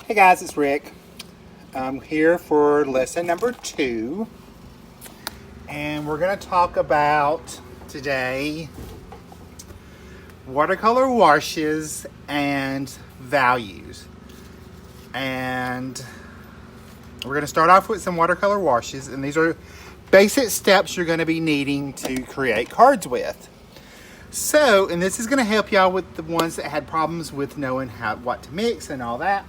Hey guys, it's Rick. I'm here for lesson number 2. And we're going to talk about today watercolor washes and values. And we're going to start off with some watercolor washes, and these are basic steps you're going to be needing to create cards with. So, and this is going to help y'all with the ones that had problems with knowing what to mix and all that.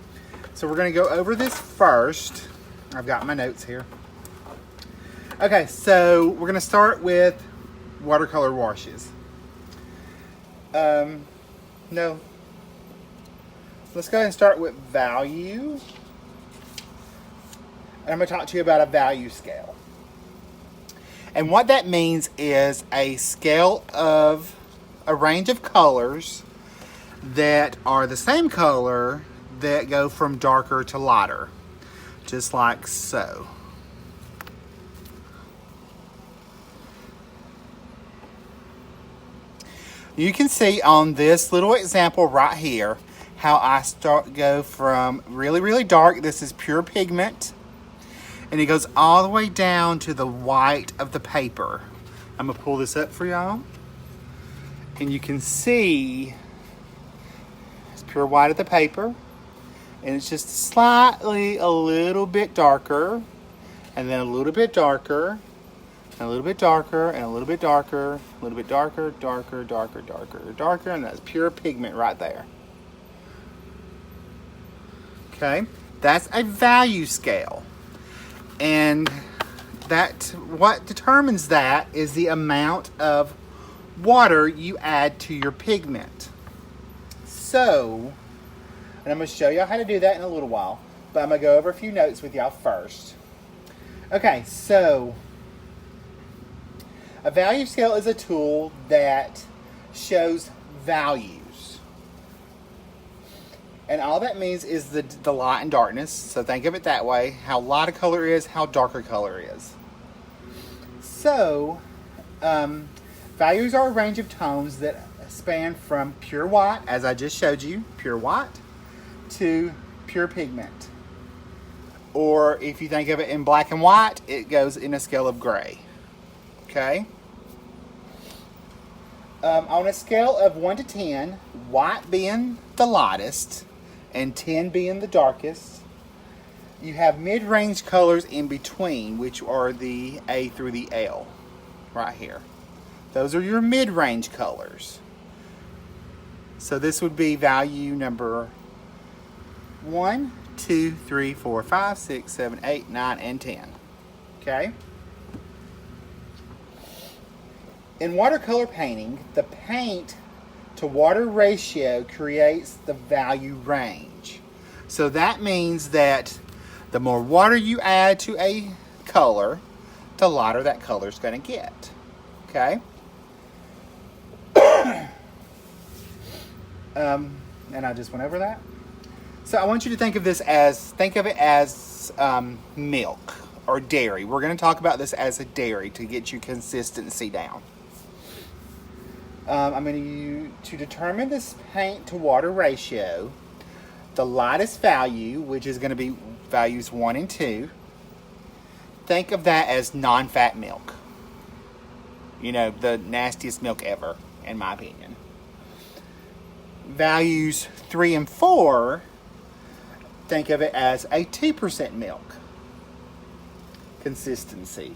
So we're going to go over this first. I've got my notes here. Okay, so we're going to start with watercolor washes. No. Let's go ahead and start with value. And I'm going to talk to you about a value scale. And what that means is a scale of a range of colors that are the same color that go from darker to lighter, just like so. You can see on this little example right here how I go from really, really dark. This is pure pigment, and it goes all the way down to the white of the paper. I'm gonna pull this up for y'all, and you can see it's pure white of the paper. And it's just slightly a little bit darker, and then a little bit darker, and a little bit darker, and a little bit darker, a little bit darker, darker, darker, darker, darker, and that's pure pigment right there. Okay, that's a value scale. And what determines that is the amount of water you add to your pigment. So, and I'm going to show y'all how to do that in a little while. But I'm going to go over a few notes with y'all first. Okay, so a value scale is a tool that shows values. And all that means is the light and darkness. So think of it that way. How light a color is, how dark a color is. So, values are a range of tones that span from pure white, as I just showed you, pure white, to pure pigment. Or if you think of it in black and white, it goes in a scale of gray. Okay? On a scale of 1 to 10, white being the lightest and 10 being the darkest, you have mid-range colors in between, which are the A through the L right here. Those are your mid-range colors. So this would be value number 1, 2, 3, 4, 5, 6, 7, 8, 9, and 10. Okay? In watercolor painting, the paint to water ratio creates the value range. So that means that the more water you add to a color, the lighter that color is going to get. Okay? And I just went over that. So I want you to think of it as milk or dairy. We're going to talk about this as a dairy to get your consistency down. I'm going to determine this paint to water ratio, the lightest value, which is going to be values 1 and 2. Think of that as non-fat milk. You know, the nastiest milk ever, in my opinion. Values 3 and 4, think of it as a 2% milk consistency.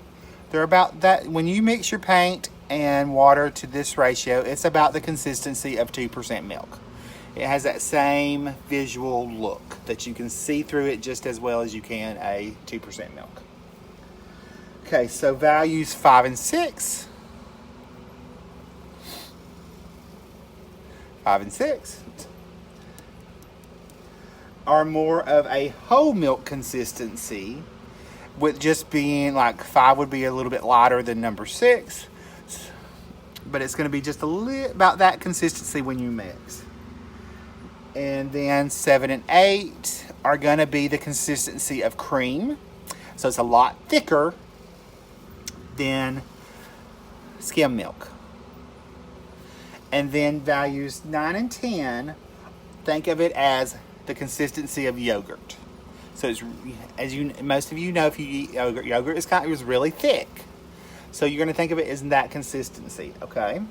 They're about that. When you mix your paint and water to this ratio, it's about the consistency of 2% milk. It has that same visual look that you can see through it just as well as you can a 2% milk. Okay, so values 5 and 6. 5 and 6 are more of a whole milk consistency, with just being like 5 would be a little bit lighter than number 6, but it's going to be just a little about that consistency when you mix. And then 7 and 8 are going to be the consistency of cream, so it's a lot thicker than skim milk. And then values 9 and 10, think of it as the consistency of yogurt. So it's, as you most of you know, if you eat yogurt, yogurt is really thick. So you're going to think of it as that consistency, okay?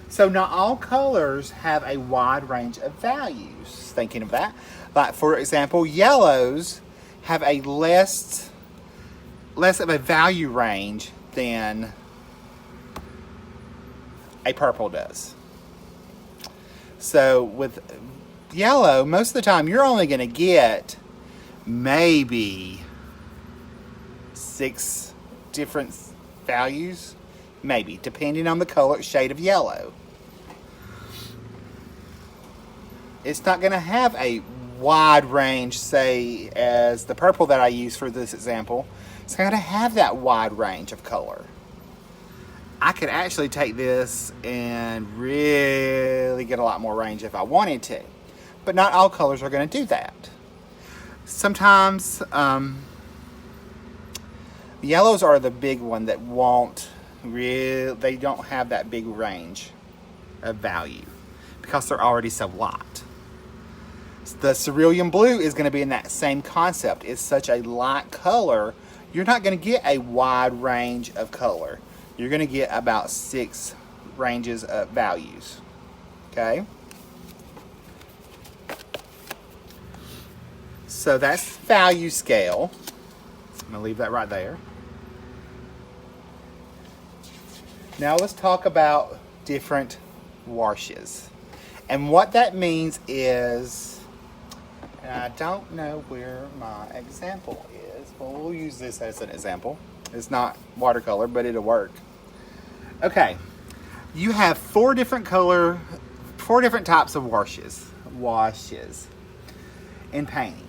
So not all colors have a wide range of values. Thinking of that, like for example, yellows have a less of a value range than a purple does. So with yellow, most of the time you're only going to get maybe 6 different values, maybe, depending on the color shade of yellow. It's not going to have a wide range, say, as the purple that I use for this example. It's going to have that wide range of color. I could actually take this and really get a lot more range if I wanted to. But not all colors are going to do that. Sometimes yellows are the big one that they don't have that big range of value because they're already so light. The cerulean blue is going to be in that same concept. It's such a light color, you're not going to get a wide range of color. You're going to get about 6 ranges of values. Okay? So that's value scale. I'm going to leave that right there. Now let's talk about different washes. And what that means is, and I don't know where my example is, but we'll use this as an example. It's not watercolor, but it'll work. Okay, you have 4 different types of washes in painting.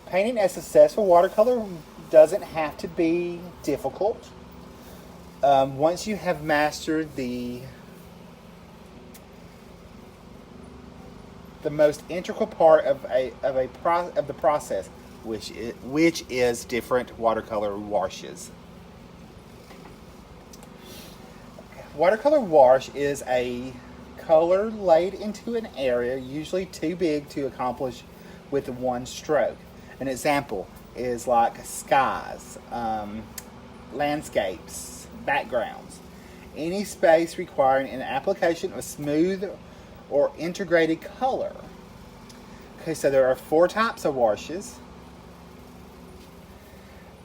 Painting a successful watercolor doesn't have to be difficult. Once you have mastered the most integral part of the process, which is different watercolor washes. Watercolor wash is a color laid into an area, usually too big to accomplish with one stroke. An example is like skies, landscapes, backgrounds. Any space requiring an application of smooth or integrated color. Okay, so there are 4 types of washes.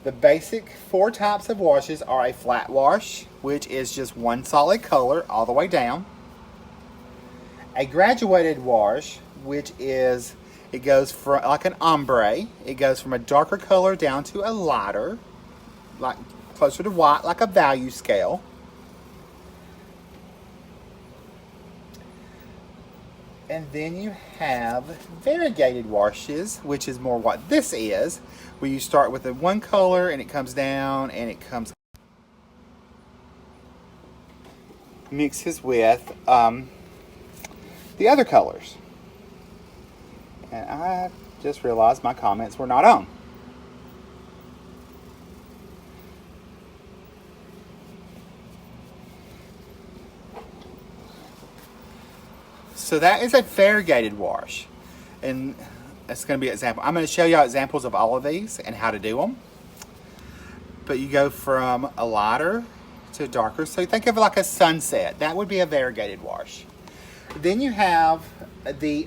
The basic 4 types of washes are a flat wash, which is just one solid color all the way down. A graduated wash, which is, it goes from like an ombre. It goes from a darker color down to a lighter, like closer to white, like a value scale. And then you have variegated washes, which is more what this is, where you start with the one color and it comes down and it mixes with the other colors. And I just realized my comments were not on. So that is a variegated wash. And that's going to be an example. I'm going to show you examples of all of these and how to do them. But you go from a lighter to darker. So think of it like a sunset. That would be a variegated wash. Then you have the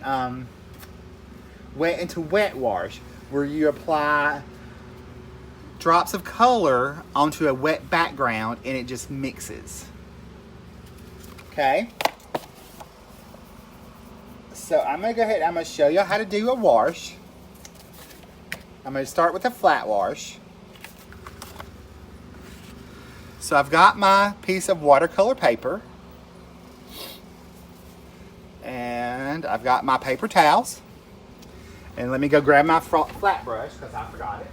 wet into wet wash, where you apply drops of color onto a wet background and it just mixes. Okay? So I'm going to go ahead and I'm going to show you how to do a wash. I'm going to start with a flat wash. So I've got my piece of watercolor paper. And I've got my paper towels. And let me go grab my flat brush because I forgot it.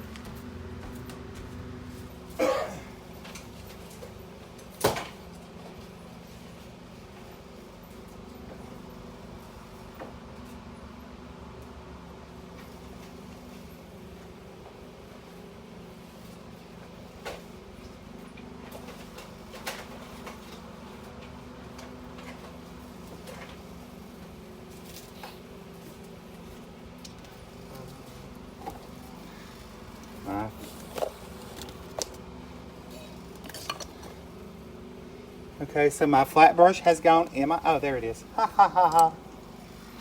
Okay, so my flat brush has gone in my, oh, there it is. Ha ha ha ha.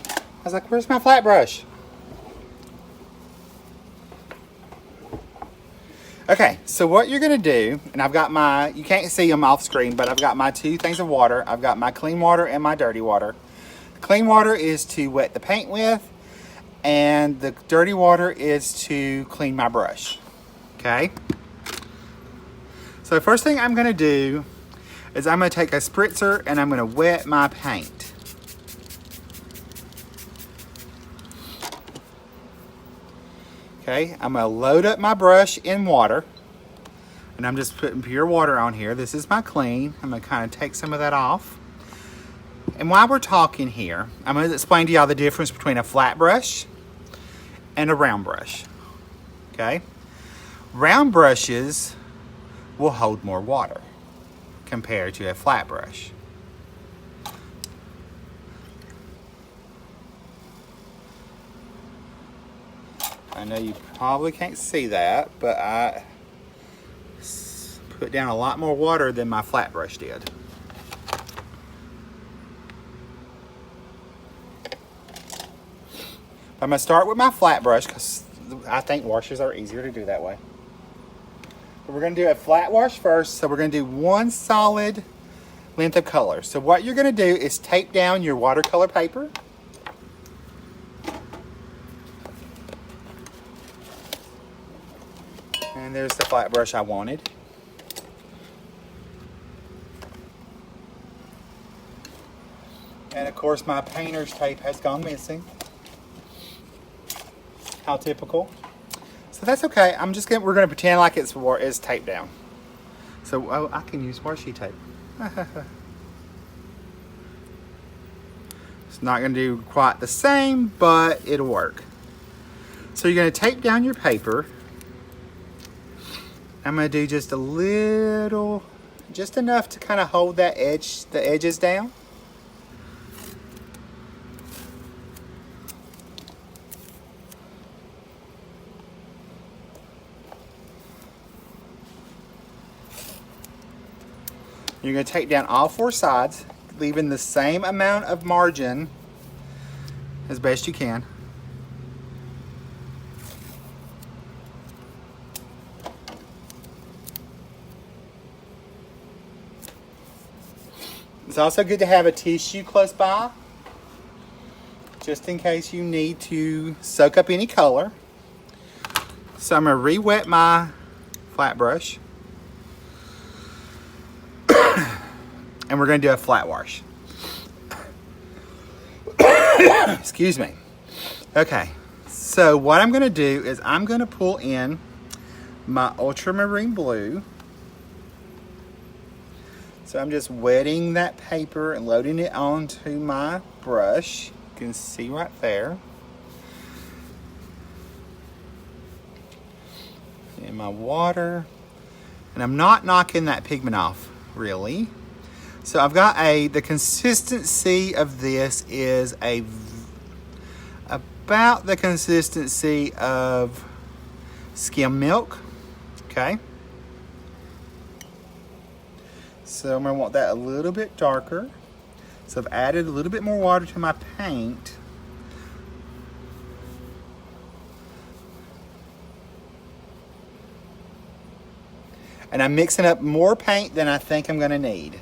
I was like, where's my flat brush? Okay, so what you're gonna do, and I've got my, you can't see them off screen, but I've got my two things of water. I've got my clean water and my dirty water. The clean water is to wet the paint with, and the dirty water is to clean my brush. Okay? So the first thing I'm gonna do is I'm gonna take a spritzer and I'm gonna wet my paint. Okay, I'm gonna load up my brush in water, and I'm just putting pure water on here. This is my clean. I'm gonna kind of take some of that off. And while we're talking here, I'm gonna explain to y'all the difference between a flat brush and a round brush. Okay, round brushes will hold more water compared to a flat brush. I know you probably can't see that, but I put down a lot more water than my flat brush did. I'm gonna start with my flat brush because I think washes are easier to do that way. But we're gonna do a flat wash first, so we're gonna do one solid length of color. So what you're gonna do is tape down your watercolor paper. And there's the flat brush I wanted. And of course my painter's tape has gone missing. How typical. So that's okay. We're gonna pretend like it's taped down. So I can use washi tape. It's not gonna do quite the same, but it'll work. So you're gonna tape down your paper. I'm gonna do just a little, just enough to kind of hold the edges down. You're gonna take down all four sides, leaving the same amount of margin as best you can. It's also good to have a tissue close by, just in case you need to soak up any color. So I'm gonna re-wet my flat brush. And we're gonna do a flat wash. Excuse me. Okay, so what I'm gonna do is I'm gonna pull in my ultramarine blue. So I'm just wetting that paper and loading it onto my brush. You can see right there. And my water. And I'm not knocking that pigment off, really. So I've got the consistency of this is about the consistency of skim milk, okay? So I'm gonna want that a little bit darker. So I've added a little bit more water to my paint. And I'm mixing up more paint than I think I'm gonna need.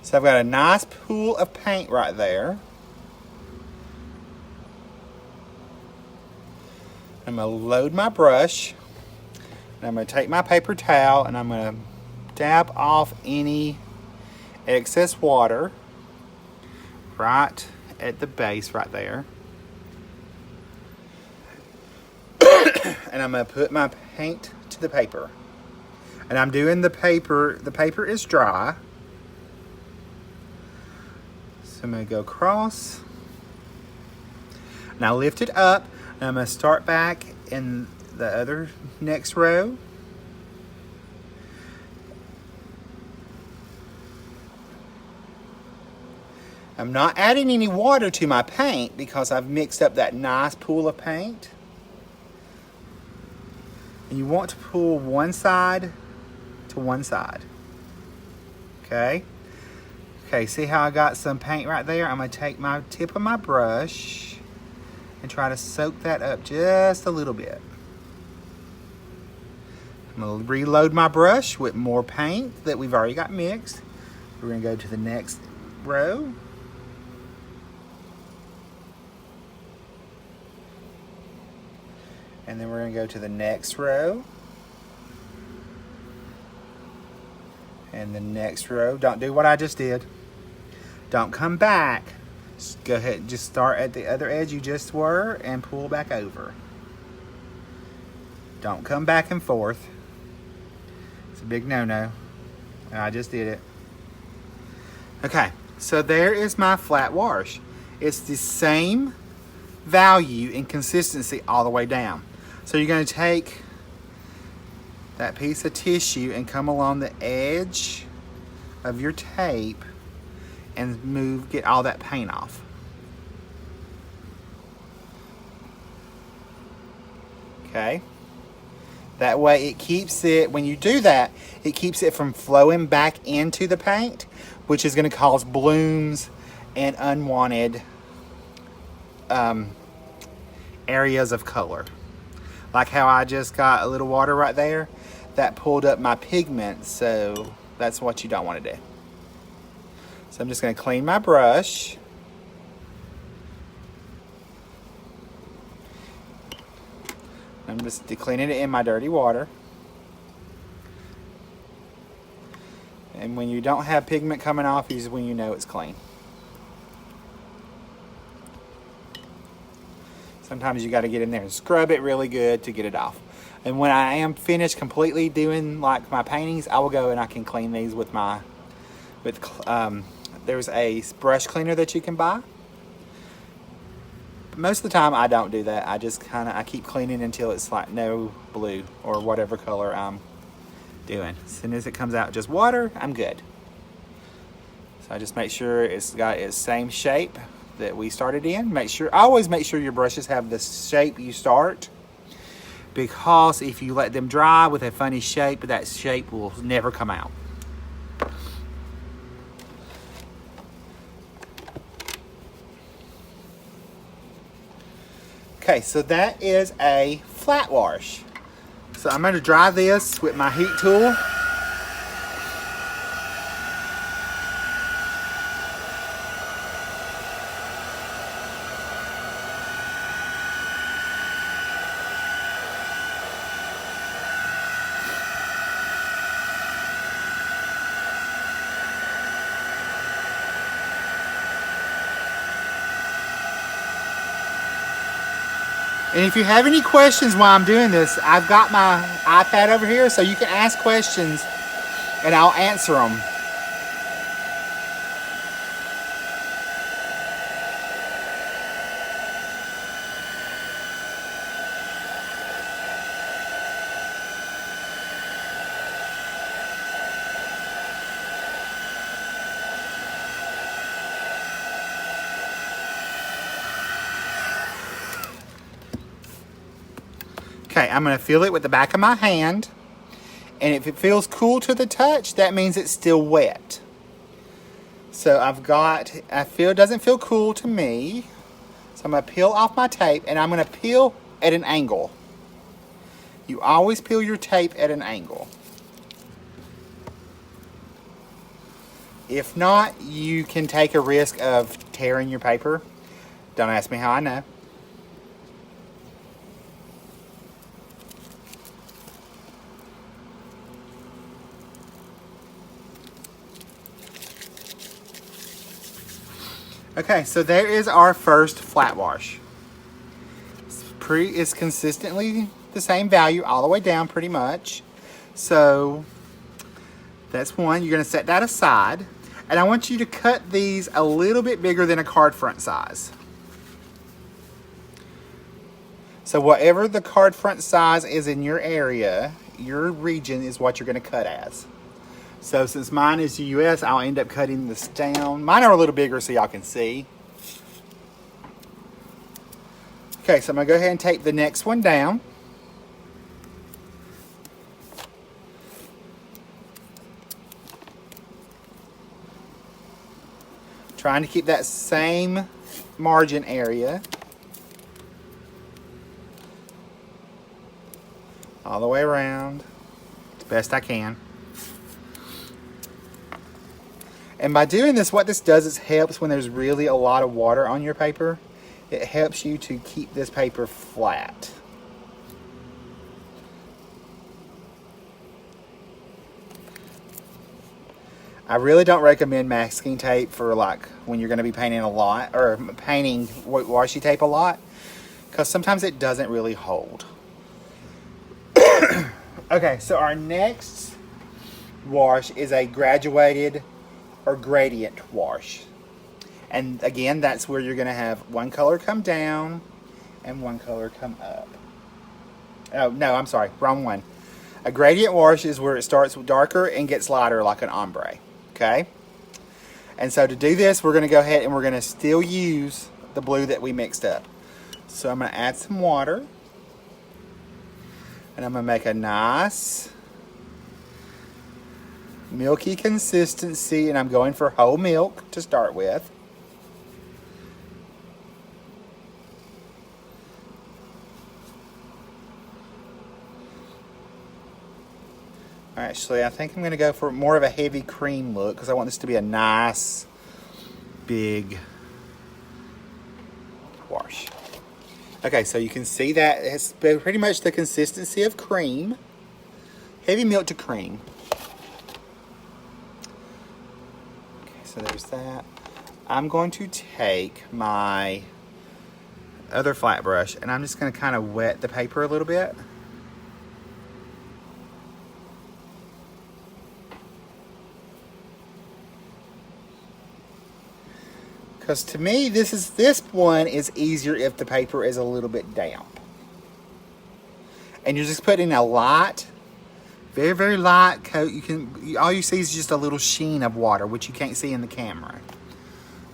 So I've got a nice pool of paint right there. I'm gonna load my brush. And I'm gonna take my paper towel and I'm gonna dab off any excess water right at the base right there. And I'm gonna put my paint to the paper. And I'm doing the paper is dry. So I'm gonna go across. Now lift it up. And I'm gonna start back in the other next row. I'm not adding any water to my paint because I've mixed up that nice pool of paint. And you want to pull one side to one side. Okay? Okay, see how I got some paint right there? I'm going to take my tip of my brush and try to soak that up just a little bit. I'm going to reload my brush with more paint that we've already got mixed. We're going to go to the next row. And then we're going to go to the next row. And the next row. Don't do what I just did. Don't come back. Just go ahead and just start at the other edge you just were and pull back over. Don't come back and forth. It's a big no-no. I just did it. Okay, so there is my flat wash. It's the same value and consistency all the way down. So you're going to take that piece of tissue and come along the edge of your tape and get all that paint off. Okay. That way it keeps it, when you do that, it keeps it from flowing back into the paint, which is going to cause blooms and unwanted areas of color. Like how I just got a little water right there, that pulled up my pigment, so that's what you don't want to do. So I'm just going to clean my brush. I'm just cleaning it in my dirty water. And when you don't have pigment coming off is when you know it's clean. Sometimes you got to get in there and scrub it really good to get it off. And when I am finished completely doing like my paintings, I will go and I can clean these with my, there's a brush cleaner that you can buy. But most of the time I don't do that. I just I keep cleaning until it's like no blue or whatever color I'm doing. As soon as it comes out just water, I'm good. So I just make sure it's got its same shape that we started in. Always make sure your brushes have the shape you start, because if you let them dry with a funny shape, that shape will never come out. Okay, so that is a flat wash. So I'm going to dry this with my heat tool. And if you have any questions while I'm doing this, I've got my iPad over here, so you can ask questions and I'll answer them. Okay, I'm going to feel it with the back of my hand. And if it feels cool to the touch, that means it's still wet. So it doesn't feel cool to me. So I'm going to peel off my tape, and I'm going to peel at an angle. You always peel your tape at an angle. If not, you can take a risk of tearing your paper. Don't ask me how I know. Okay, so there is our first flat wash. It's consistently the same value all the way down pretty much. So that's one. You're going to set that aside. And I want you to cut these a little bit bigger than a card front size. So whatever the card front size is in your area, your region is what you're going to cut as. So since mine is US, I'll end up cutting this down. Mine are a little bigger so y'all can see. Okay, so I'm going to go ahead and tape the next one down. Trying to keep that same margin area all the way around as best I can. And by doing this, what this does is helps when there's really a lot of water on your paper. It helps you to keep this paper flat. I really don't recommend masking tape for like when you're going to be painting a lot or painting washi tape a lot, because sometimes it doesn't really hold. Okay, so our next wash is a graduated or gradient wash. And again, that's where you're going to have one color come down and one color come up. Oh, no, I'm sorry, wrong one. A gradient wash is where it starts darker and gets lighter like an ombre. Okay? And so to do this, we're going to go ahead and we're going to still use the blue that we mixed up. So I'm going to add some water. And I'm going to make a nice milky consistency, and I'm going for whole milk to start with. Actually, I think I'm going to go for more of a heavy cream look because I want this to be a nice, big wash. Okay, so you can see that it's pretty much the consistency of cream. Heavy milk to cream. Okay, so there's that. I'm going to take my other flat brush and I'm just going to kind of wet the paper a little bit. Because to me, this one is easier if the paper is a little bit damp. And you're just putting a light, very, very light coat. All you see is just a little sheen of water, which you can't see in the camera.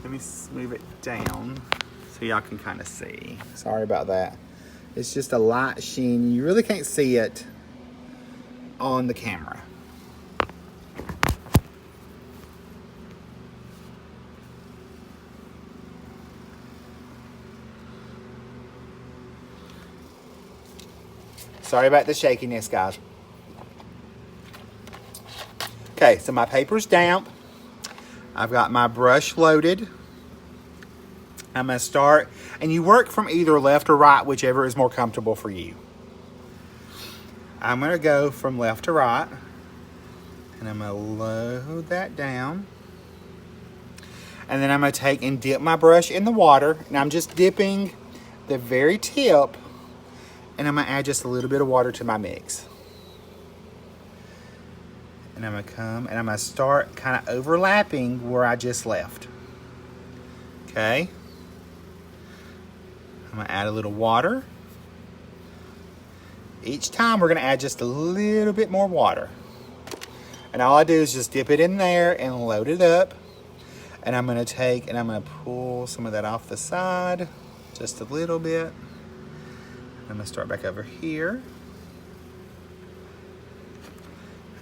Let me move it down so y'all can kind of see. Sorry about that. It's just a light sheen. You really can't see it on the camera. Sorry about the shakiness, guys. Okay, so my paper's damp. I've got my brush loaded. I'm going to start, and you work from either left or right, whichever is more comfortable for you. I'm going to go from left to right, and I'm going to load that down. And then I'm going to take and dip my brush in the water, and I'm just dipping the very tip. And I'm going to add just a little bit of water to my mix. And I'm going to come and I'm going to start kind of overlapping where I just left. Okay. I'm going to add a little water. Each time we're going to add just a little bit more water. And all I do is just dip it in there and load it up. And I'm going to take and I'm going to pull some of that off the side. Just a little bit. I'm going to start back over here.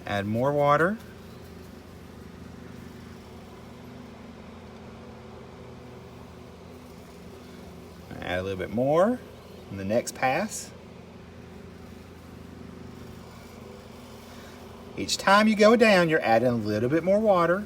Add more water. Add a little bit more in the next pass. Each time you go down, you're adding a little bit more water.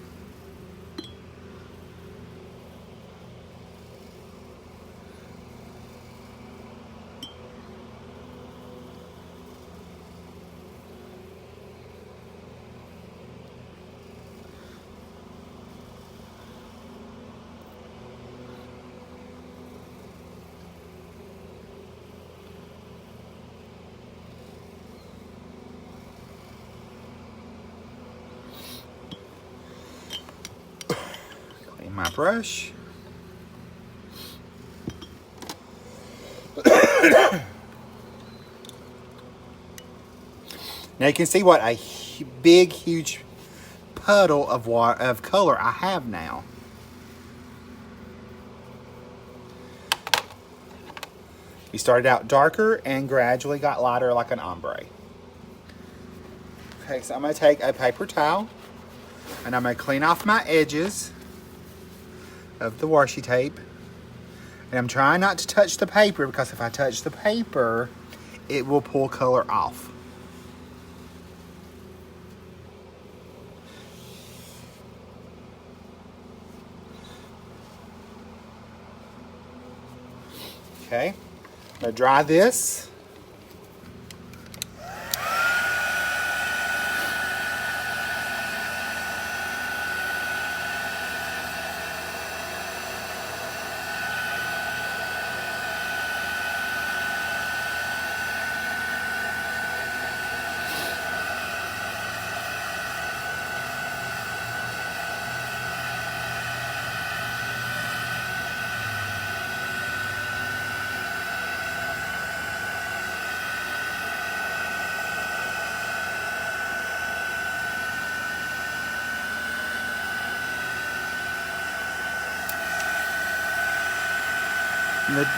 My brush. Now you can see what a big, huge puddle of water, of color I have now. We started out darker and gradually got lighter like an ombre. Okay, so I'm going to take a paper towel and I'm going to clean off my edges. of the washi tape. And I'm trying not to touch the paper because if I touch the paper, it will pull color off. Okay, I'm gonna dry this.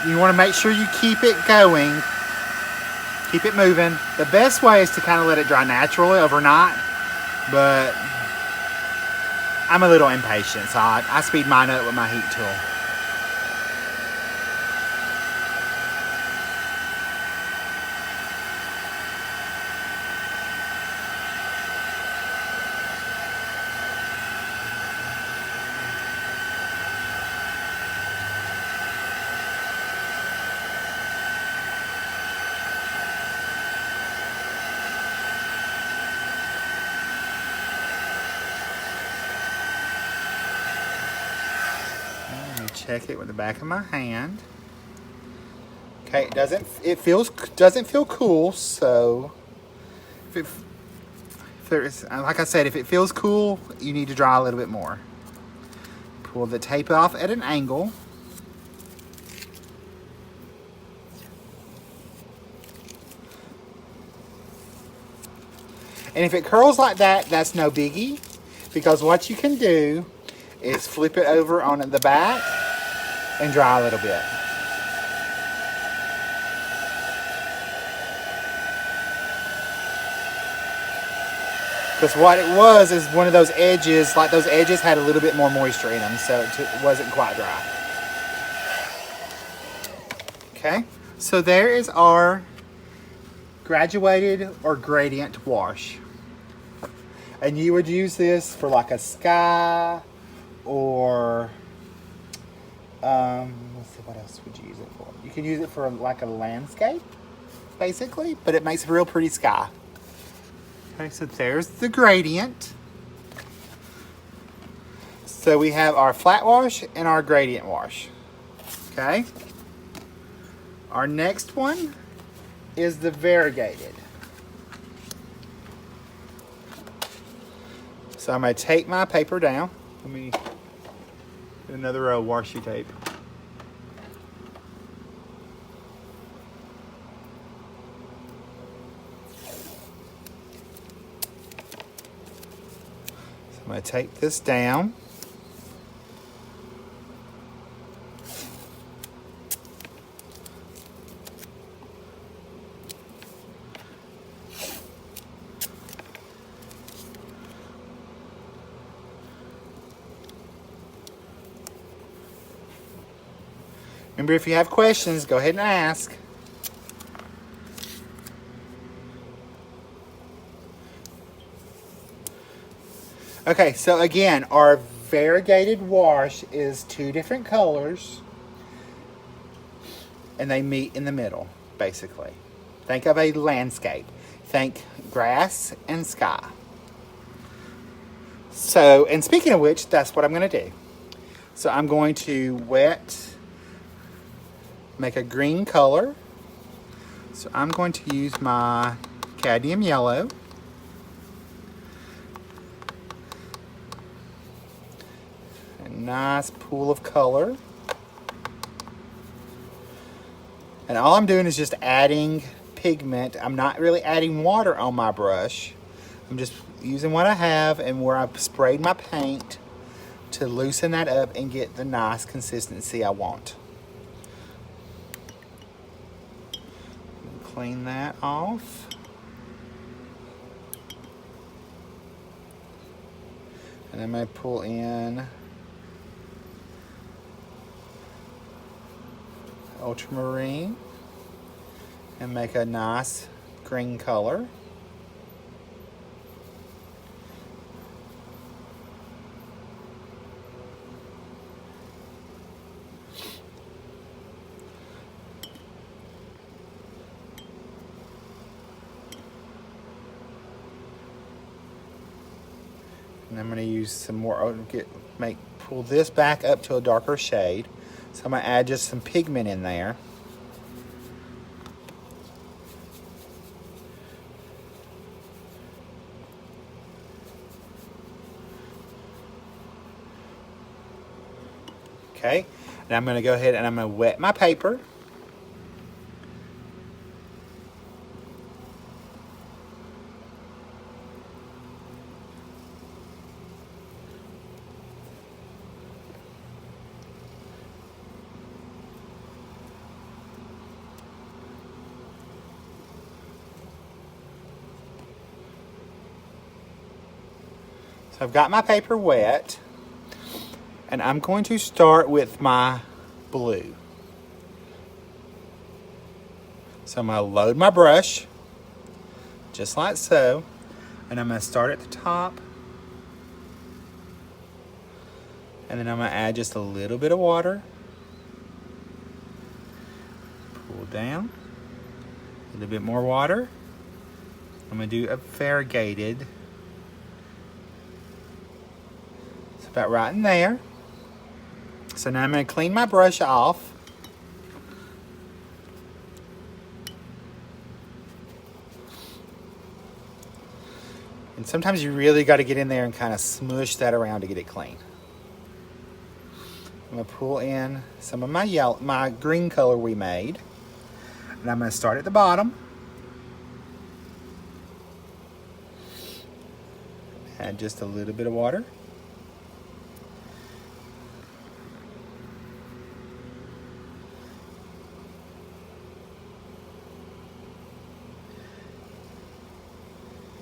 You want to make sure you keep it going, keep it moving. The best way is to kind of let it dry naturally overnight, but I'm a little impatient, so I speed mine up with my heat tool. Check it with the back of my hand. Okay, it doesn't feel cool, so if there's, like I said, if it feels cool, you need to dry a little bit more. Pull the tape off at an angle. And if it curls like that, that's no biggie, because what you can do is flip it over on the back and dry a little bit. Because what it was is one of those edges, like those edges had a little bit more moisture in them, so it wasn't quite dry. Okay, so there is our graduated or gradient wash. And you would use this for like a sky or let's see, what else would you use it for? You could use it for like a landscape, basically, but it makes a real pretty sky. Okay, so there's the gradient. So we have our flat wash and our gradient wash. Okay. Our next one is the variegated. So I'm going to take my paper down. Let me get another row of washi tape. So I'm going to take this down. Remember, if you have questions, go ahead and ask. Okay, so again, our variegated wash is 2 different colors, and they meet in the middle, basically. Think of a landscape. Think grass and sky. So, and speaking of which, that's what I'm going to do. So I'm going to make a green color. So I'm going to use my cadmium yellow. A nice pool of color. And all I'm doing is just adding pigment. I'm not really adding water on my brush. I'm just using what I have and where I've sprayed my paint to loosen that up and get the nice consistency I want. Clean that off. And I'm going to pull in ultramarine and make a nice green color. And I'm going to use some more, pull this back up to a darker shade. So I'm going to add just some pigment in there. Okay, and I'm going to go ahead and I'm going to wet my paper. So I've got my paper wet, and I'm going to start with my blue. So I'm going to load my brush, just like so, and I'm going to start at the top, and then I'm going to add just a little bit of water, pull down, a little bit more water. I'm going to do a variegated. About right in there. So now I'm going to clean my brush off. And sometimes you really got to get in there and kind of smush that around to get it clean. I'm going to pull in some of my green color we made. And I'm going to start at the bottom. Add just a little bit of water.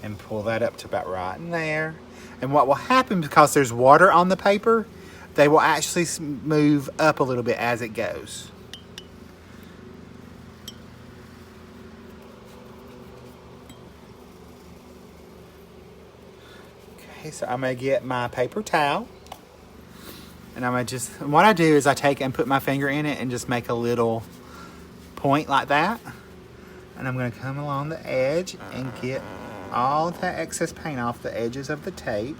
And pull that up to about right in there. And what will happen, because there's water on the paper, they will actually move up a little bit as it goes. Okay, so I'm going to get my paper towel. And I'm going to what I do is I take and put my finger in it and just make a little point like that. And I'm going to come along the edge and get all that excess paint off the edges of the tape,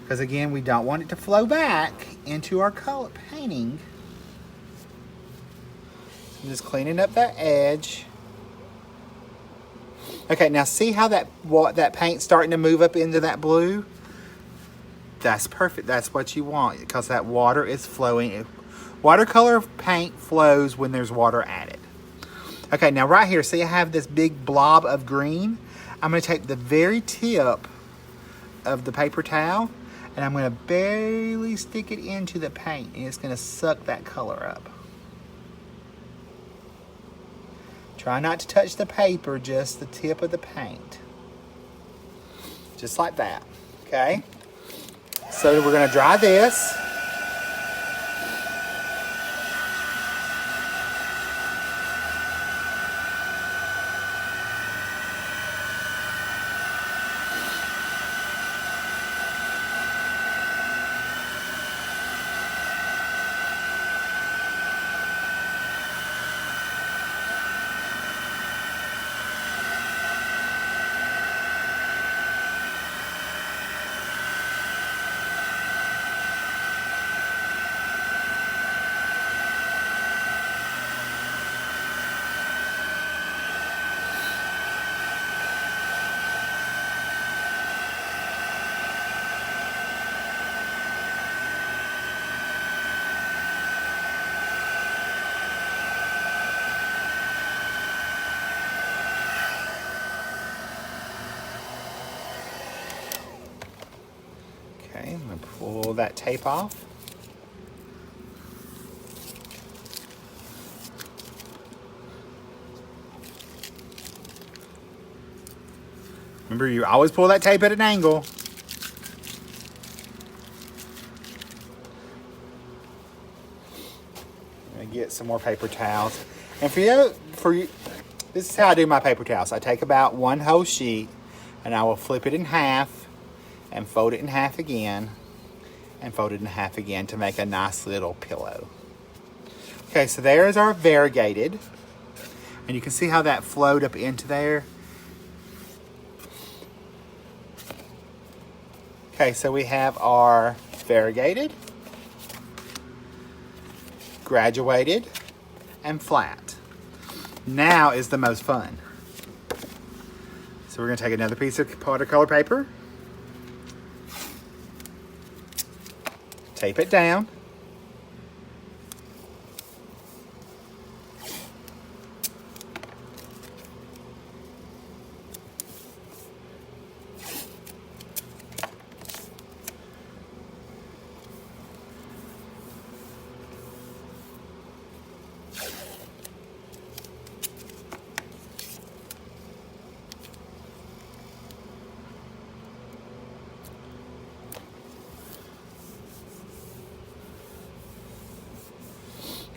because again, we don't want it to flow back into our color painting. So I'm just cleaning up that edge. Okay, now see how that paint's starting to move up into that blue? That's perfect. That's what you want, because that water is flowing. Watercolor paint flows when there's water added. Okay, now right here, see I have this big blob of green? I'm going to take the very tip of the paper towel, and I'm going to barely stick it into the paint, and it's going to suck that color up. Try not to touch the paper, just the tip of the paint. Just like that, okay? So we're going to dry this. Okay, I'm going to pull that tape off. Remember, you always pull that tape at an angle. I'm gonna get some more paper towels. And for you, this is how I do my paper towels. I take about one whole sheet and I will flip it in half and fold it in half again and fold it in half again to make a nice little pillow. Okay, so there's our variegated. And you can see how that flowed up into there. Okay, so we have our variegated, graduated, and flat. Now is the most fun. So we're gonna take another piece of watercolor paper, tape it down,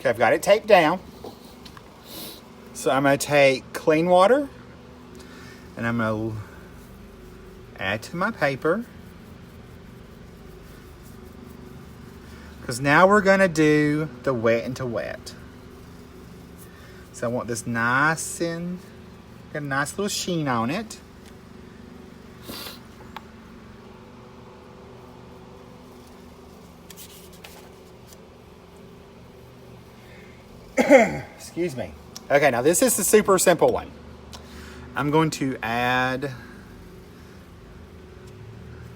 okay, I've got it taped down. So I'm going to take clean water and I'm going to add to my paper. Because now we're going to do the wet into wet. So I want this nice and got a nice little sheen on it. Excuse me. Okay, now this is the super simple one. I'm going to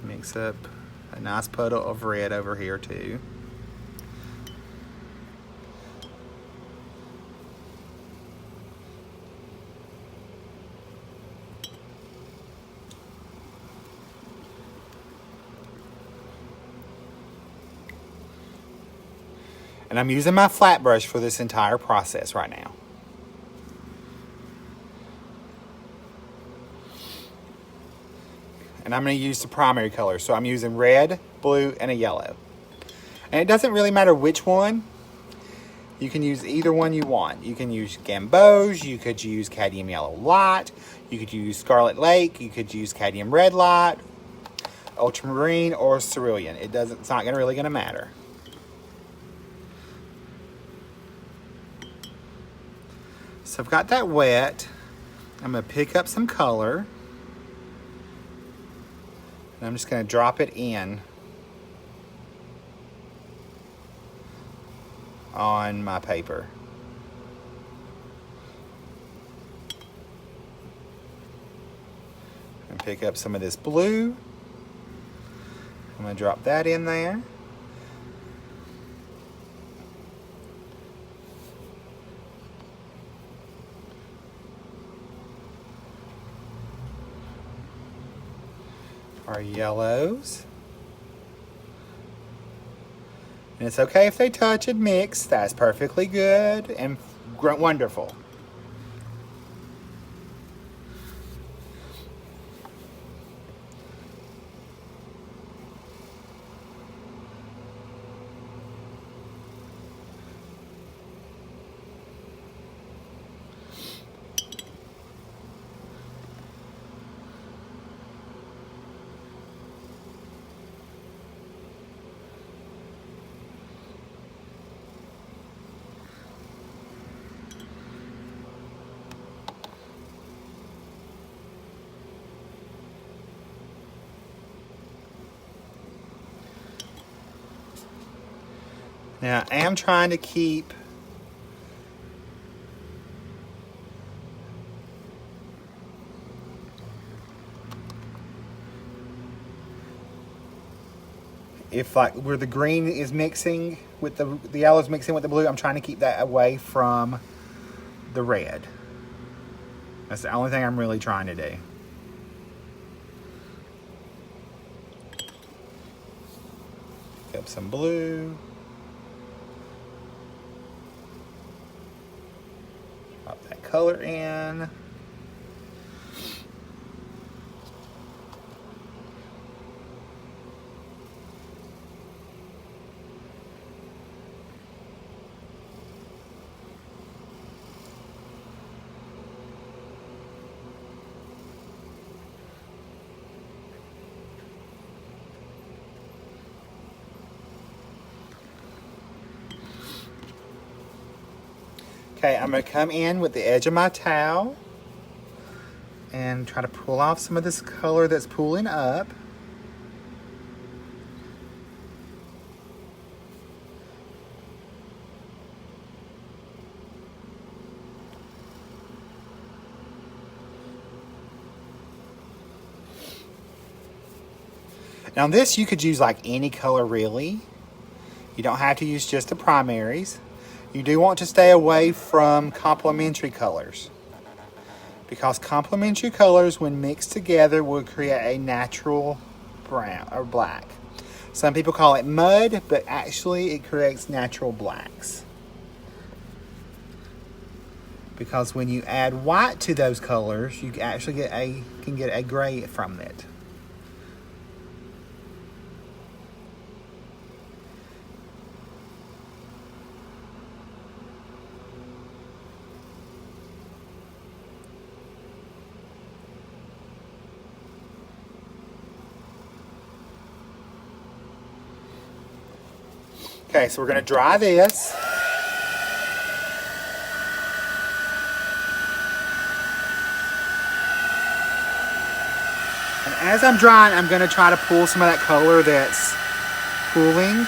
mix up a nice puddle of red over here too. And I'm using my flat brush for this entire process right now. And I'm going to use the primary color. So I'm using red, blue, and a yellow. And it doesn't really matter which one. You can use either one you want. You can use Gamboge, you could use Cadmium Yellow Light, you could use Scarlet Lake, you could use Cadmium Red Light, Ultramarine, or Cerulean. It's not really going to matter. So I've got that wet. I'm going to pick up some color. And I'm just going to drop it in on my paper. And pick up some of this blue. I'm going to drop that in there. Our yellows. And it's okay if they touch and mix. That's perfectly good and wonderful. Now, I am trying to keep like where the green is mixing with the yellow is mixing with the blue, I'm trying to keep that away from the red. That's the only thing I'm really trying to do. Pick up some blue. Drop that color in. Okay, I'm going to come in with the edge of my towel and try to pull off some of this color that's pooling up. Now this you could use like any color really. You don't have to use just the primaries. You do want to stay away from complementary colors, because complementary colors when mixed together will create a natural brown or black. Some people call it mud, but actually it creates natural blacks. Because when you add white to those colors, you actually can get a gray from it. Okay, so we're going to dry this. And as I'm drying, I'm going to try to pull some of that color that's pooling.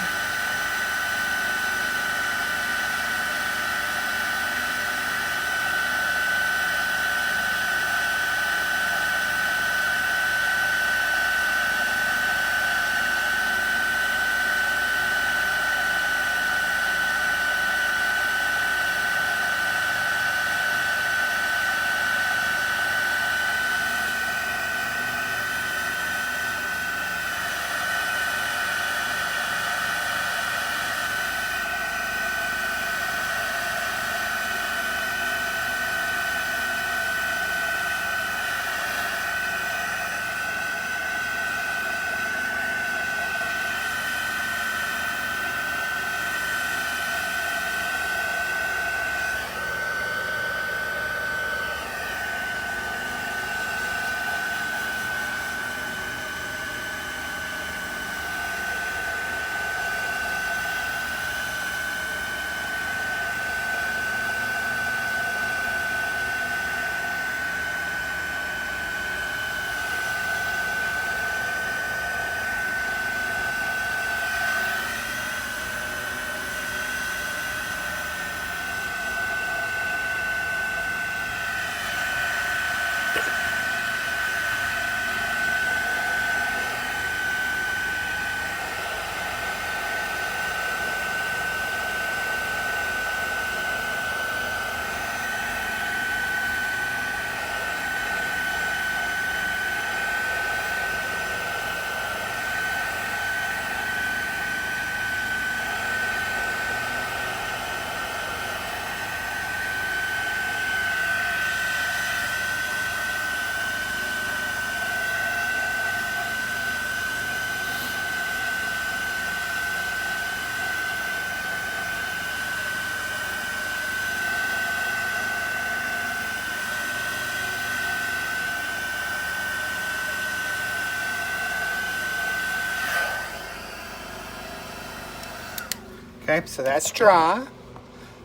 Okay, so that's dry.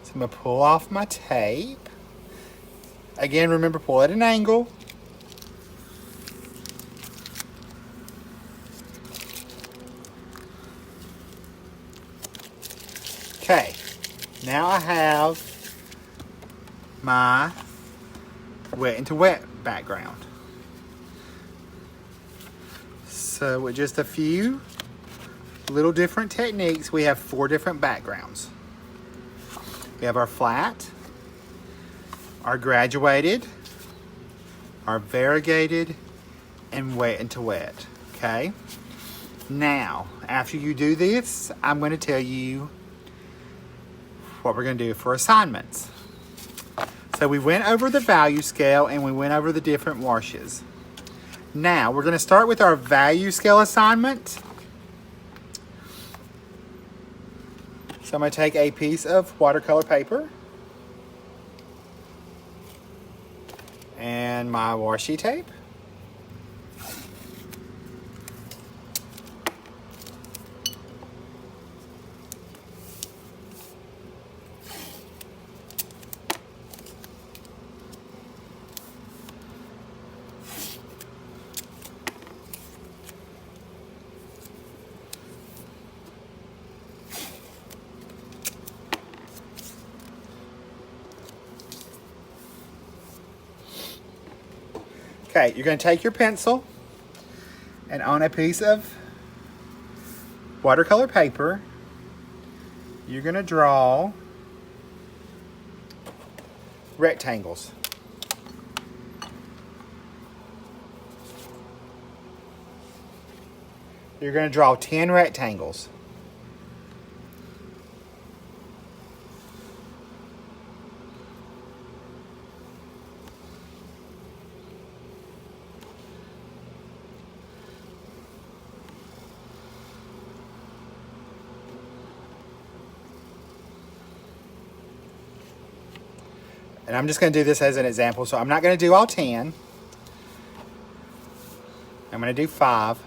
So I'm going to pull off my tape. Again, remember, pull at an angle. Okay, now I have my wet into wet background. So with just a few little different techniques, we have 4 different backgrounds. We have our flat, our graduated, our variegated, and wet into wet, okay? Now, after you do this, I'm going to tell you what we're going to do for assignments. So we went over the value scale and we went over the different washes. Now, we're going to start with our value scale assignment. So I'm going to take a piece of watercolor paper and my washi tape. Okay, you're going to take your pencil and on a piece of watercolor paper, you're going to draw rectangles. You're going to draw 10 rectangles. And I'm just going to do this as an example, so I'm not going to do all 10. I'm going to do 5.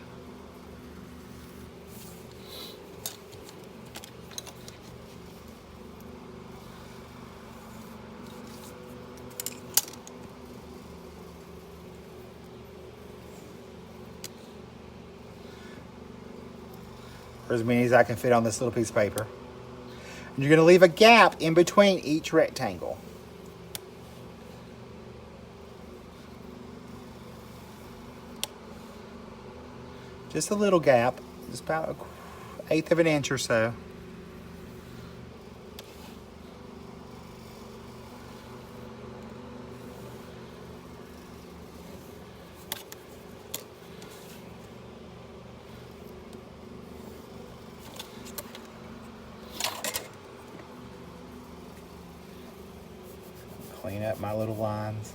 Or as many as I can fit on this little piece of paper. And you're going to leave a gap in between each rectangle. Just a little gap, just about 1/8 of an inch or so. Clean up my little lines.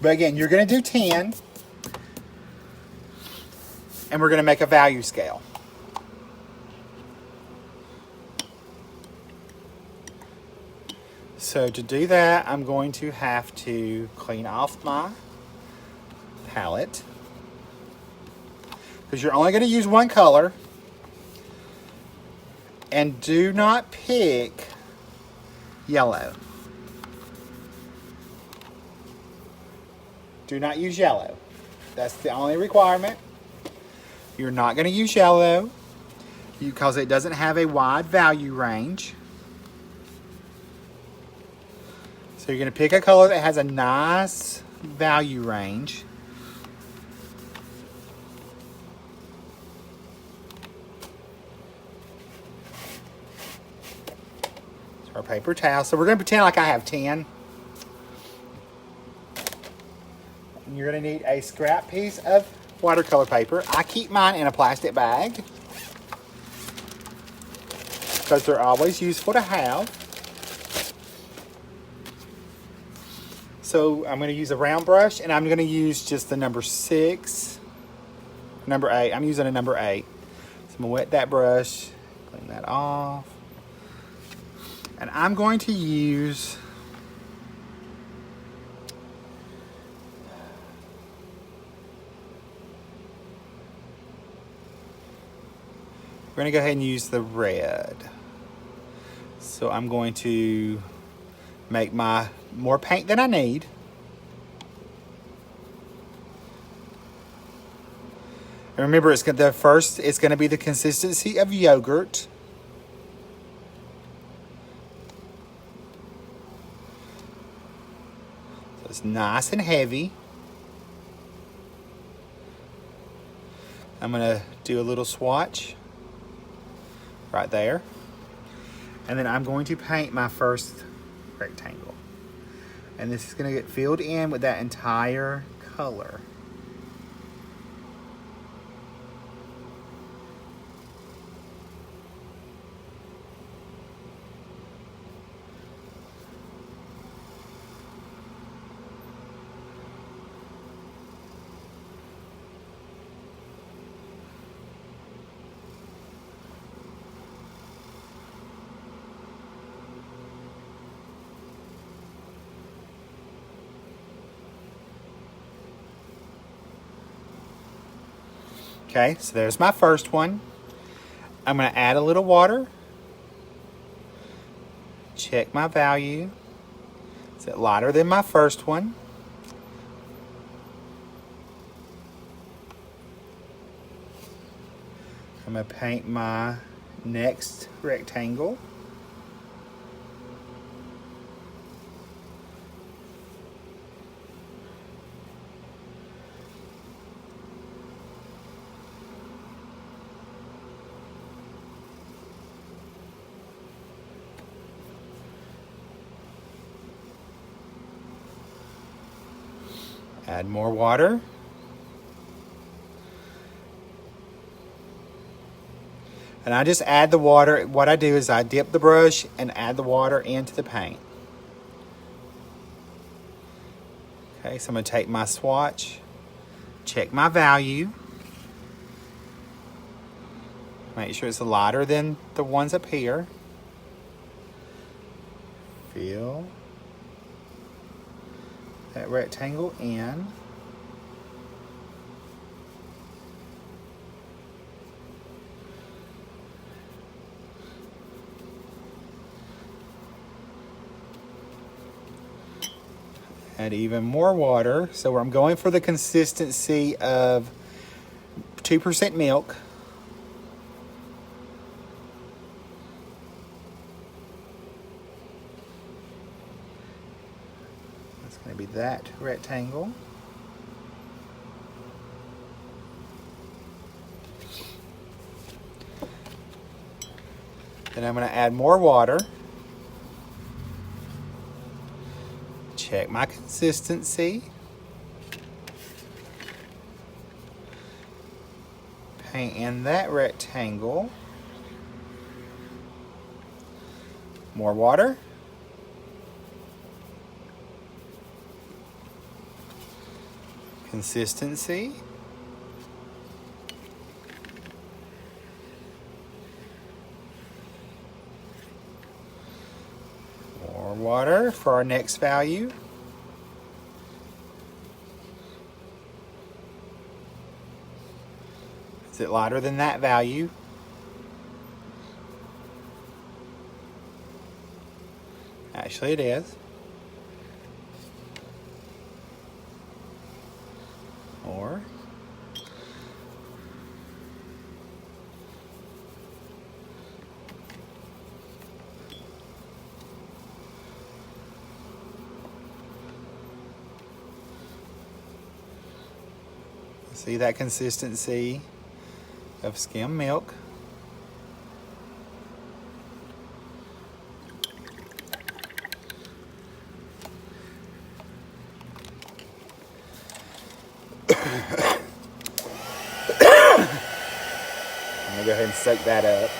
But again, you're going to do 10, and we're going to make a value scale. So to do that, I'm going to have to clean off my palette, because you're only going to use one color, and do not pick yellow. Do not use yellow. That's the only requirement. You're not going to use yellow because it doesn't have a wide value range. So you're going to pick a color that has a nice value range. So our paper towel. So we're going to pretend like I have 10. You're going to need a scrap piece of watercolor paper. I keep mine in a plastic bag because they're always useful to have. So I'm going to use a round brush, and I'm going to use just the number 6, number 8. I'm using a number 8. So I'm going to wet that brush, clean that off. And I'm going to use we're going to go ahead and use the red. So I'm going to make my more paint than I need. And remember, it's going to be the consistency of yogurt. So it's nice and heavy. I'm going to do a little swatch right there. And then I'm going to paint my first rectangle. And this is going to get filled in with that entire color. Okay, so there's my first one. I'm going to add a little water. Check my value. Is it lighter than my first one? I'm going to paint my next rectangle. Add more water. And I just add the water. What I do is I dip the brush and add the water into the paint. Okay, so I'm going to take my swatch, check my value. Make sure it's lighter than the ones up here. Fill that rectangle in. Add even more water. So I'm going for the consistency of 2% milk. That's going to be that rectangle. Then I'm going to add more water. Check my consistency. Paint in that rectangle. More water. Consistency. More water for our next value. Is it lighter than that value? Actually, it is. Or see that consistency of skim milk. I'm gonna go ahead and soak that up.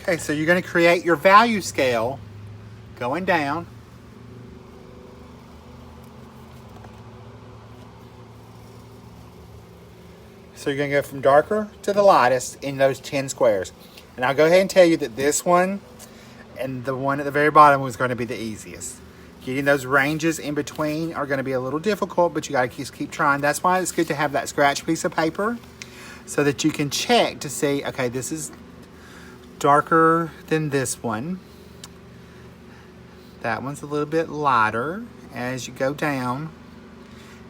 Okay, so you're going to create your value scale going down. So you're going to go from darker to the lightest in those 10 squares. And I'll go ahead and tell you that this one and the one at the very bottom was going to be the easiest. Getting those ranges in between are going to be a little difficult, but you got to just keep trying. That's why it's good to have that scratch piece of paper so that you can check to see, okay, this is darker than this one. That one's a little bit lighter. As you go down,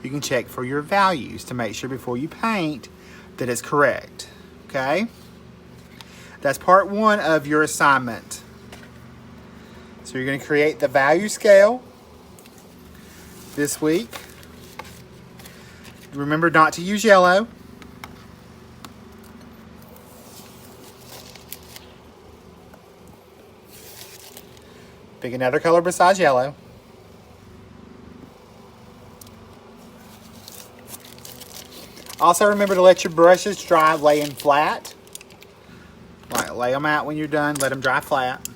you can check for your values to make sure before you paint that it's correct. Okay? That's part one of your assignment. So you're going to create the value scale this week. Remember not to use yellow. Pick another color besides yellow. Also remember to let your brushes dry laying flat. Like lay them out when you're done, let them dry flat.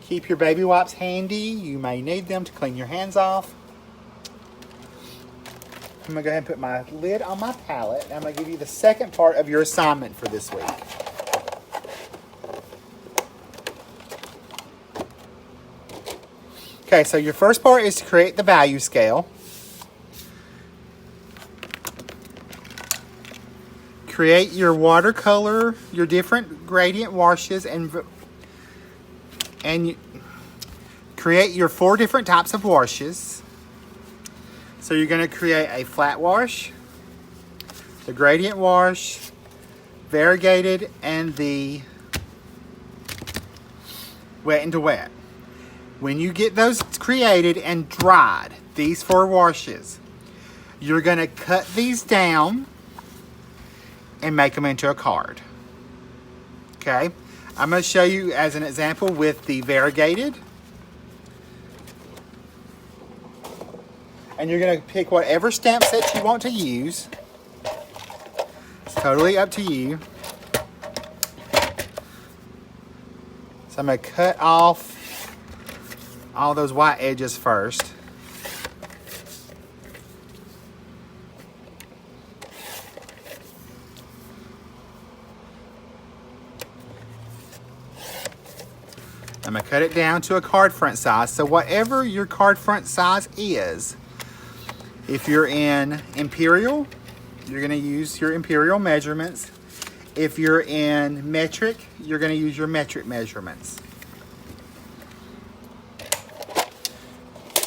Keep your baby wipes handy. You may need them to clean your hands off. I'm going to go ahead and put my lid on my palette. And I'm going to give you the second part of your assignment for this week. Okay, so your first part is to create the value scale. Create your watercolor, your different gradient washes, and create your 4 different types of washes. So you're going to create a flat wash, the gradient wash, variegated, and the wet and to wet. When you get those created and dried, these 4 washes, you're going to cut these down and make them into a card. Okay, I'm going to show you as an example with the variegated. And you're going to pick whatever stamp set you want to use. It's totally up to you. So I'm going to cut off all those white edges first. I'm going to cut it down to a card front size. So whatever your card front size is, if you're in imperial, you're going to use your imperial measurements. If you're in metric, you're going to use your metric measurements.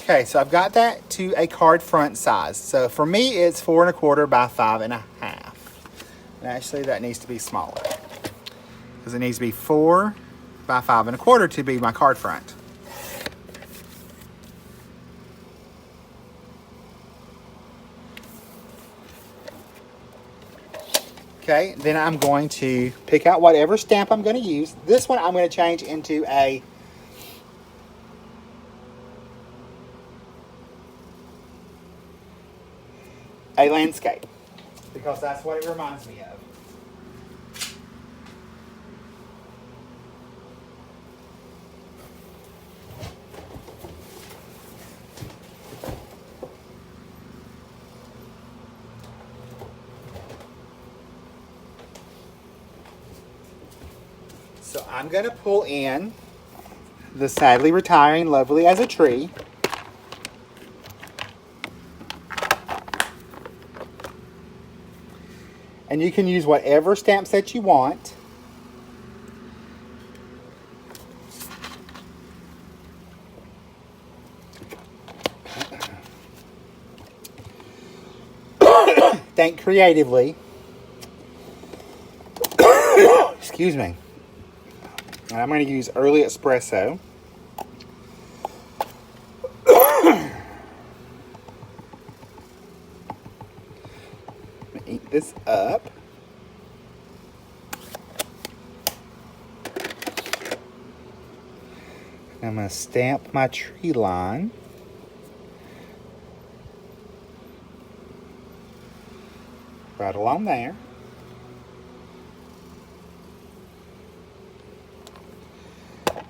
Okay, so I've got that to a card front size. So for me, it's 4 1/4 by 5 1/2. And actually, that needs to be smaller because it needs to be 4 by 5 1/4 to be my card front. Okay, then I'm going to pick out whatever stamp I'm going to use. This one I'm going to change into a landscape because that's what it reminds me of. So I'm going to pull in the sadly retiring Lovely as a Tree. And you can use whatever stamp set you want. Think creatively. Excuse me. And I'm going to use early espresso. Ink this up. I'm going to stamp my tree line. Right along there.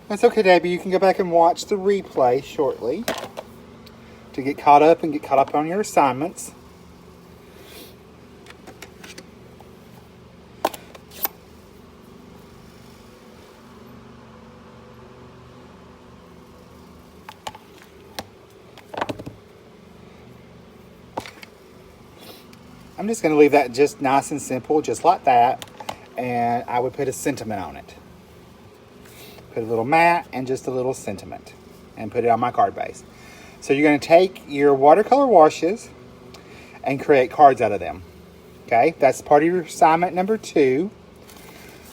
That's okay, Debbie. You can go back and watch the replay shortly to get caught up and get caught up on your assignments. I'm just going to leave that just nice and simple, just like that. And I would put a sentiment on it. Put a little matte and just a little sentiment. And put it on my card base. So you're going to take your watercolor washes and create cards out of them. Okay, that's part of your assignment number 2.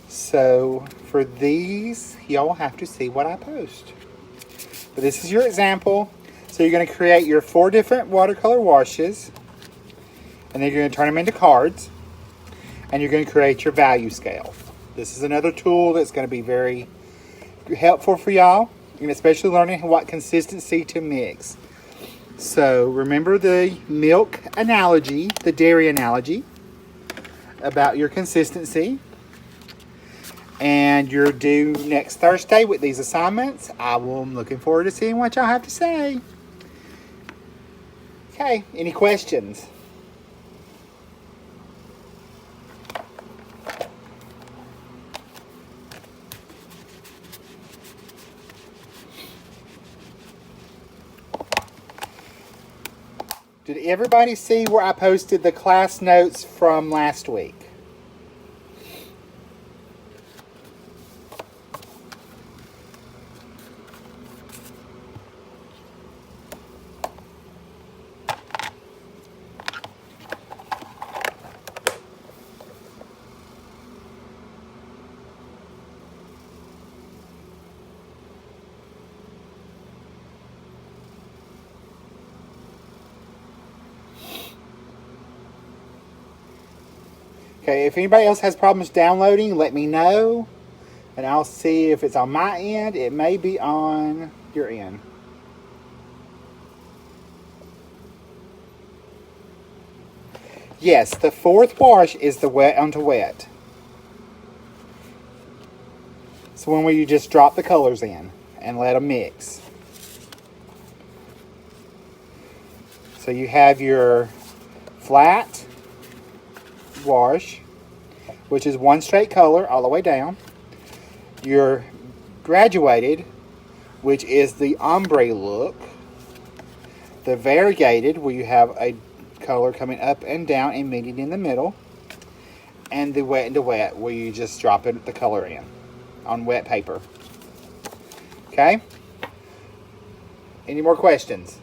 So for these, y'all have to see what I post. But this is your example. So you're going to create your 4 different watercolor washes. And then you're going to turn them into cards. And you're going to create your value scale. This is another tool that's going to be very helpful for y'all. And especially learning what consistency to mix. So remember the milk analogy, the dairy analogy, about your consistency. And you're due next Thursday with these assignments. I'm looking forward to seeing what y'all have to say. Okay, any questions? Did everybody see where I posted the class notes from last week? Okay, if anybody else has problems downloading, let me know. And I'll see if it's on my end. It may be on your end. Yes, the fourth wash is the wet onto wet. So when you just drop the colors in and let them mix. So you have your flat wash, which is one straight color all the way down. Your graduated, which is the ombre look. The variegated, where you have a color coming up and down and meeting in the middle. And the wet into wet, where you just drop the color in on wet paper. Okay? Any more questions?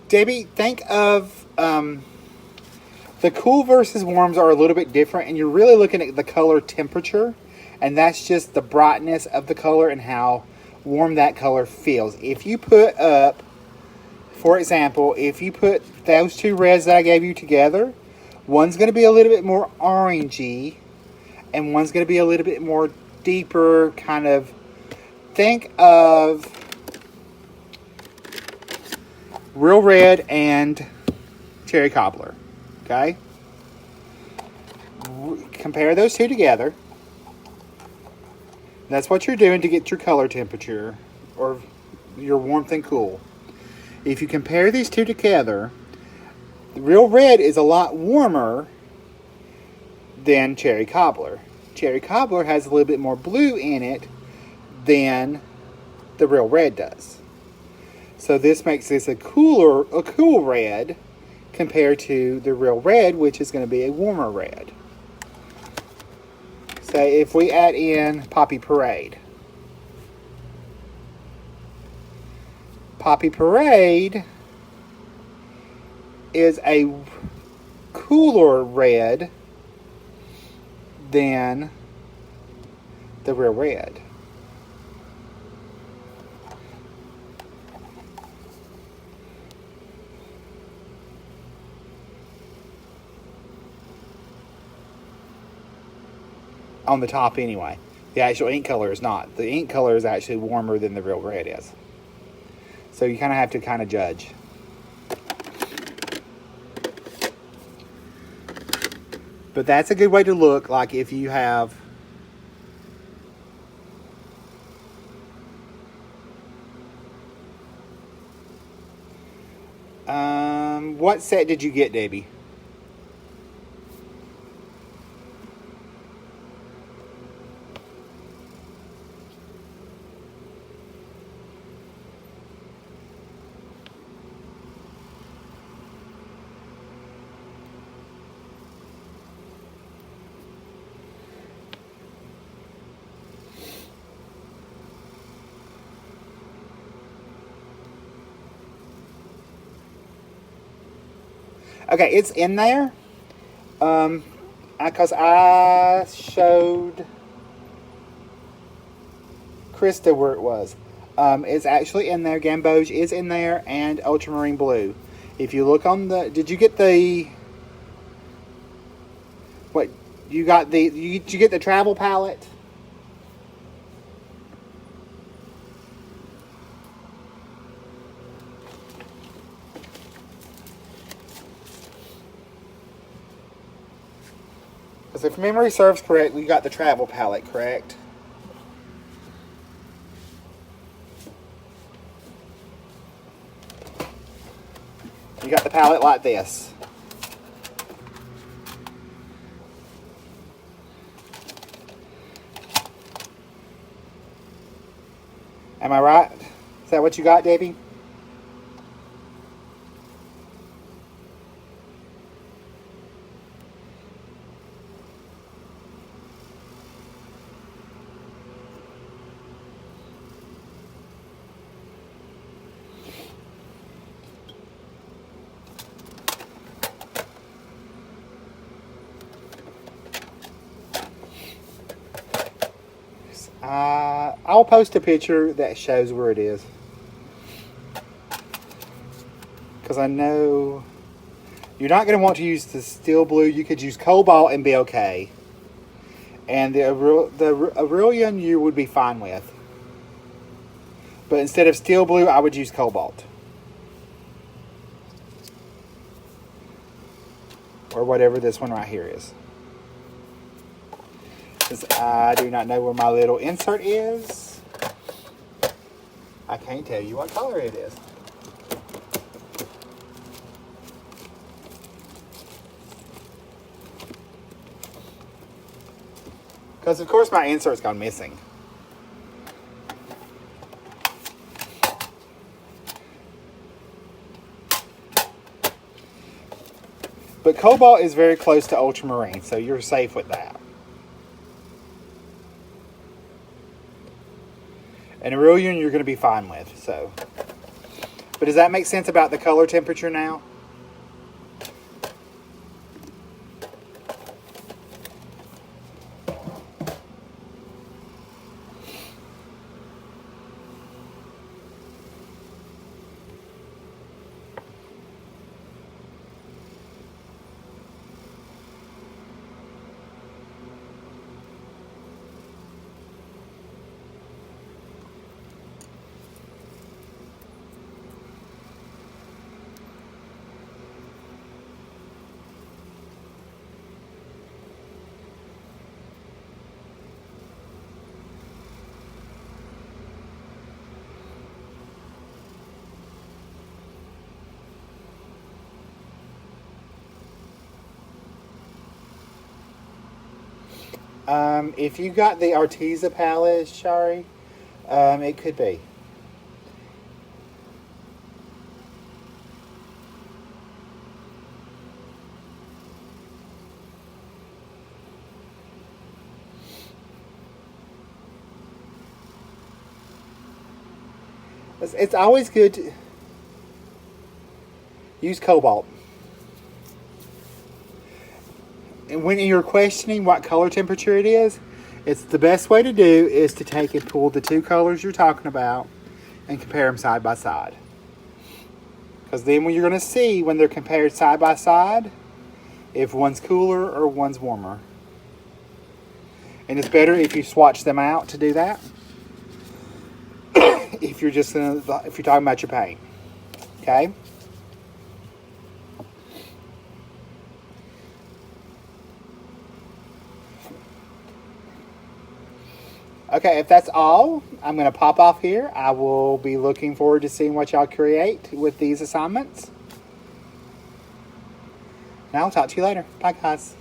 Debbie, think of the cool versus warms are a little bit different, and you're really looking at the color temperature, and that's just the brightness of the color and how warm that color feels. If you put up, for example, if you put those two reds that I gave you together, one's going to be a little bit more orangey, and one's going to be a little bit more deeper kind of. Think of Real Red and Cherry Cobbler, okay? Compare those two together. That's what you're doing to get your color temperature or your warmth and cool. If you compare these two together, the Real Red is a lot warmer than Cherry Cobbler. Cherry Cobbler has a little bit more blue in it than the Real Red does. So this makes this a cool red compared to the Real Red, which is going to be a warmer red. Say if we add in Poppy Parade. Poppy Parade is a cooler red than the Real Red. On the top anyway. The actual ink color is not. The ink color is actually warmer than the Real Red is. So you kind of have to kind of judge. But that's a good way to look, like if you have what set did you get, Debbie? Okay, it's in there. Because I showed Krista where it was. It's actually in there. Gamboge is in there, and Ultramarine Blue. If you look on the, did you get the? What you got the? Did you get the travel palette? Because if memory serves correct, we got the travel palette, correct? You got the palette like this. Am I right? Is that what you got, Debbie? I'll post a picture that shows where it is. Because I know you're not going to want to use the steel blue. You could use cobalt and be okay. And the Aurelian you would be fine with. But instead of steel blue, I would use cobalt. Or whatever this one right here is. Because I do not know where my little insert is. I can't tell you what color it is. Because of course my insert's gone missing. But cobalt is very close to ultramarine, so you're safe with that. And Aurelian you're going to be fine with, so. But does that make sense about the color temperature now? If you got the Arteza palette, Shari, it could be. It's always good to use cobalt. And when you're questioning what color temperature it is, it's the best way to do is to take and pull the two colors you're talking about and compare them side by side. Because then when you're going to see when they're compared side by side, if one's cooler or one's warmer. And it's better if you swatch them out to do that. if you're talking about your paint. Okay? Okay, if that's all, I'm going to pop off here. I will be looking forward to seeing what y'all create with these assignments. And I'll talk to you later. Bye, guys.